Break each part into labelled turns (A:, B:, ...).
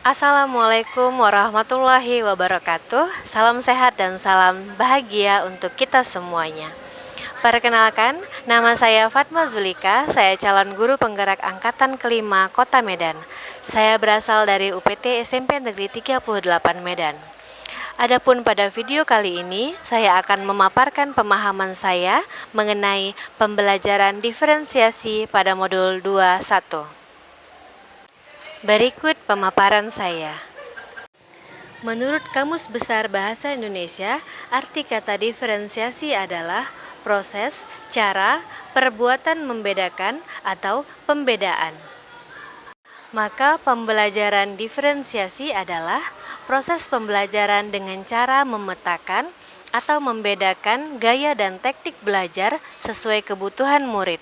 A: Assalamualaikum warahmatullahi wabarakatuh. Salam sehat dan salam bahagia untuk kita semuanya. Perkenalkan, nama saya Fatma Zulika. Saya calon guru penggerak angkatan kelima Kota Medan. Saya berasal dari UPT SMP Negeri 38 Medan. Adapun pada video kali ini, saya akan memaparkan pemahaman saya mengenai pembelajaran diferensiasi pada modul 21. Berikut pemaparan saya. Menurut Kamus Besar Bahasa Indonesia, arti kata diferensiasi adalah proses, cara, perbuatan membedakan atau pembedaan. Maka pembelajaran diferensiasi adalah proses pembelajaran dengan cara memetakan atau membedakan gaya dan teknik belajar sesuai kebutuhan murid.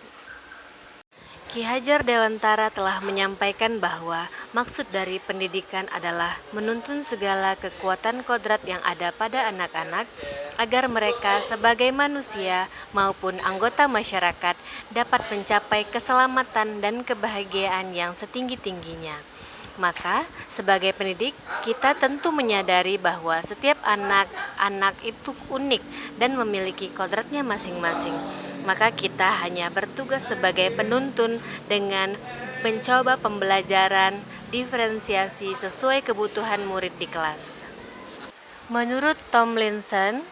A: Ki Hajar Dewantara telah menyampaikan bahwa maksud dari pendidikan adalah menuntun segala kekuatan kodrat yang ada pada anak-anak agar mereka sebagai manusia maupun anggota masyarakat dapat mencapai keselamatan dan kebahagiaan yang setinggi-tingginya. Maka, sebagai pendidik, kita tentu menyadari bahwa setiap anak-anak itu unik dan memiliki kodratnya masing-masing. Maka kita hanya bertugas sebagai penuntun dengan mencoba pembelajaran diferensiasi sesuai kebutuhan murid di kelas. Menurut Tomlinson,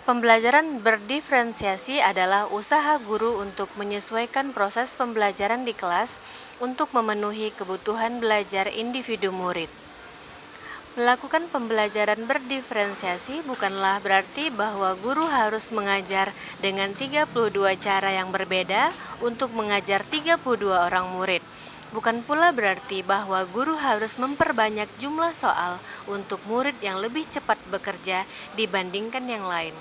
A: pembelajaran berdiferensiasi adalah usaha guru untuk menyesuaikan proses pembelajaran di kelas untuk memenuhi kebutuhan belajar individu murid. Melakukan pembelajaran berdiferensiasi bukanlah berarti bahwa guru harus mengajar dengan 32 cara yang berbeda untuk mengajar 32 orang murid. Bukan pula berarti bahwa guru harus memperbanyak jumlah soal untuk murid yang lebih cepat bekerja dibandingkan yang lain.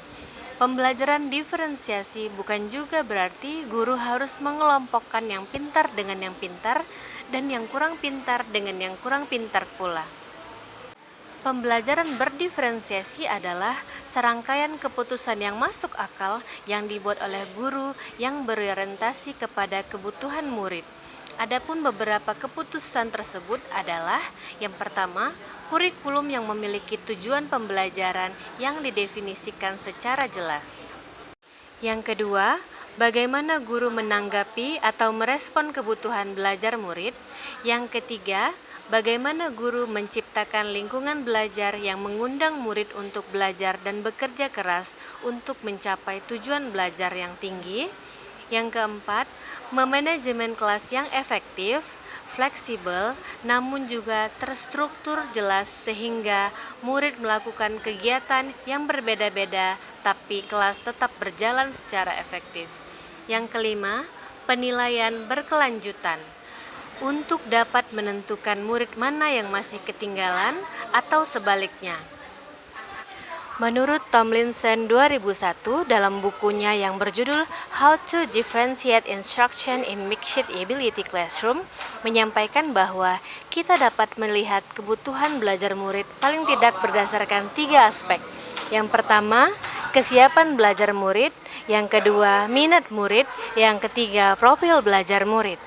A: Pembelajaran diferensiasi bukan juga berarti guru harus mengelompokkan yang pintar dengan yang pintar dan yang kurang pintar dengan yang kurang pintar pula. Pembelajaran berdiferensiasi adalah serangkaian keputusan yang masuk akal yang dibuat oleh guru yang berorientasi kepada kebutuhan murid. Adapun beberapa keputusan tersebut adalah: yang pertama, kurikulum yang memiliki tujuan pembelajaran yang didefinisikan secara jelas. Yang kedua, bagaimana guru menanggapi atau merespon kebutuhan belajar murid. Yang ketiga, bagaimana guru menciptakan lingkungan belajar yang mengundang murid untuk belajar dan bekerja keras untuk mencapai tujuan belajar yang tinggi. Yang keempat, memanajemen kelas yang efektif, fleksibel, namun juga terstruktur jelas sehingga murid melakukan kegiatan yang berbeda-beda tapi kelas tetap berjalan secara efektif. Yang kelima, penilaian berkelanjutan untuk dapat menentukan murid mana yang masih ketinggalan atau sebaliknya. Menurut Tomlinson 2001 dalam bukunya yang berjudul How to Differentiate Instruction in Mixed Ability Classroom menyampaikan bahwa kita dapat melihat kebutuhan belajar murid paling tidak berdasarkan 3 aspek. Yang pertama, kesiapan belajar murid. Yang kedua, minat murid. Yang ketiga, profil belajar murid.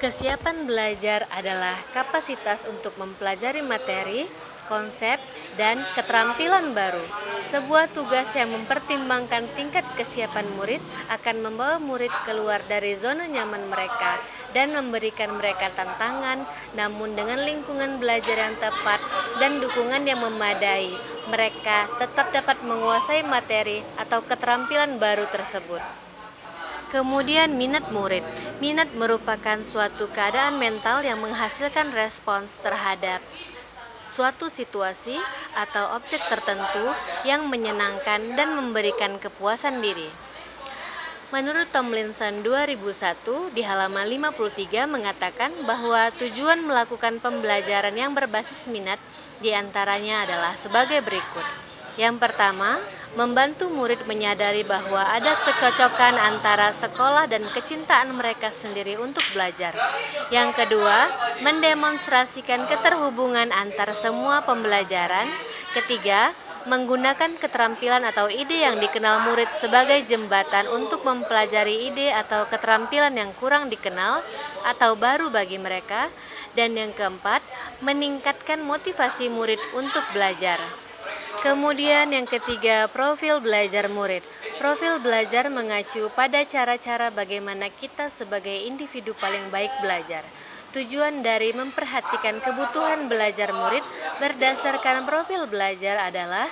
A: Kesiapan belajar adalah kapasitas untuk mempelajari materi, konsep, dan keterampilan baru. Sebuah tugas yang mempertimbangkan tingkat kesiapan murid akan membawa murid keluar dari zona nyaman mereka dan memberikan mereka tantangan, namun dengan lingkungan belajar yang tepat dan dukungan yang memadai, mereka tetap dapat menguasai materi atau keterampilan baru tersebut. Kemudian minat murid. Minat merupakan suatu keadaan mental yang menghasilkan respons terhadap suatu situasi atau objek tertentu yang menyenangkan dan memberikan kepuasan diri. Menurut Tomlinson 2001 di halaman 53 mengatakan bahwa tujuan melakukan pembelajaran yang berbasis minat diantaranya adalah sebagai berikut. Yang pertama, membantu murid menyadari bahwa ada kecocokan antara sekolah dan kecintaan mereka sendiri untuk belajar. Yang kedua, mendemonstrasikan keterhubungan antar semua pembelajaran. Ketiga, menggunakan keterampilan atau ide yang dikenal murid sebagai jembatan untuk mempelajari ide atau keterampilan yang kurang dikenal atau baru bagi mereka. Dan yang keempat, meningkatkan motivasi murid untuk belajar. Kemudian yang ketiga, profil belajar murid. Profil belajar mengacu pada cara-cara bagaimana kita sebagai individu paling baik belajar. Tujuan dari memperhatikan kebutuhan belajar murid berdasarkan profil belajar adalah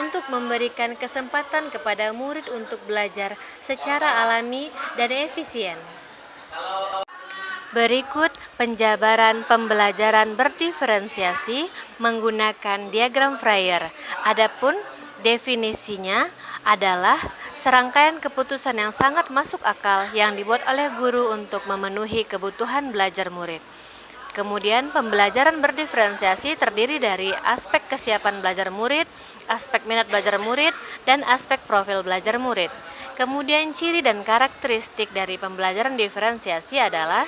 A: untuk memberikan kesempatan kepada murid untuk belajar secara alami dan efisien. Berikut penjabaran pembelajaran berdiferensiasi menggunakan diagram Freire. Adapun definisinya adalah serangkaian keputusan yang sangat masuk akal yang dibuat oleh guru untuk memenuhi kebutuhan belajar murid. Kemudian pembelajaran berdiferensiasi terdiri dari aspek kesiapan belajar murid, aspek minat belajar murid, dan aspek profil belajar murid. Kemudian ciri dan karakteristik dari pembelajaran diferensiasi adalah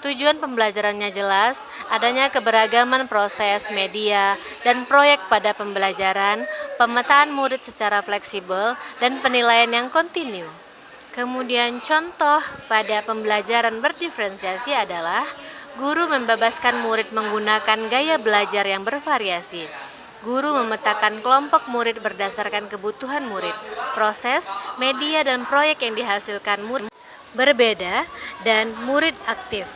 A: tujuan pembelajarannya jelas, adanya keberagaman proses, media, dan proyek pada pembelajaran, pemetaan murid secara fleksibel, dan penilaian yang kontinu. Kemudian contoh pada pembelajaran berdiferensiasi adalah guru membebaskan murid menggunakan gaya belajar yang bervariasi. Guru memetakan kelompok murid berdasarkan kebutuhan murid. Proses, media, dan proyek yang dihasilkan murid berbeda dan murid aktif.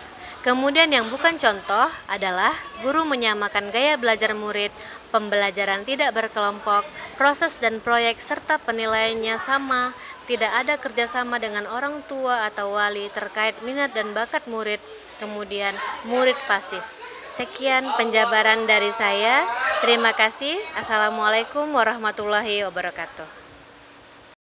A: Kemudian yang bukan contoh adalah guru menyamakan gaya belajar murid, pembelajaran tidak berkelompok, proses dan proyek serta penilaiannya sama, tidak ada kerjasama dengan orang tua atau wali terkait minat dan bakat murid, kemudian murid pasif. Sekian penjabaran dari saya. Terima kasih. Assalamualaikum warahmatullahi wabarakatuh.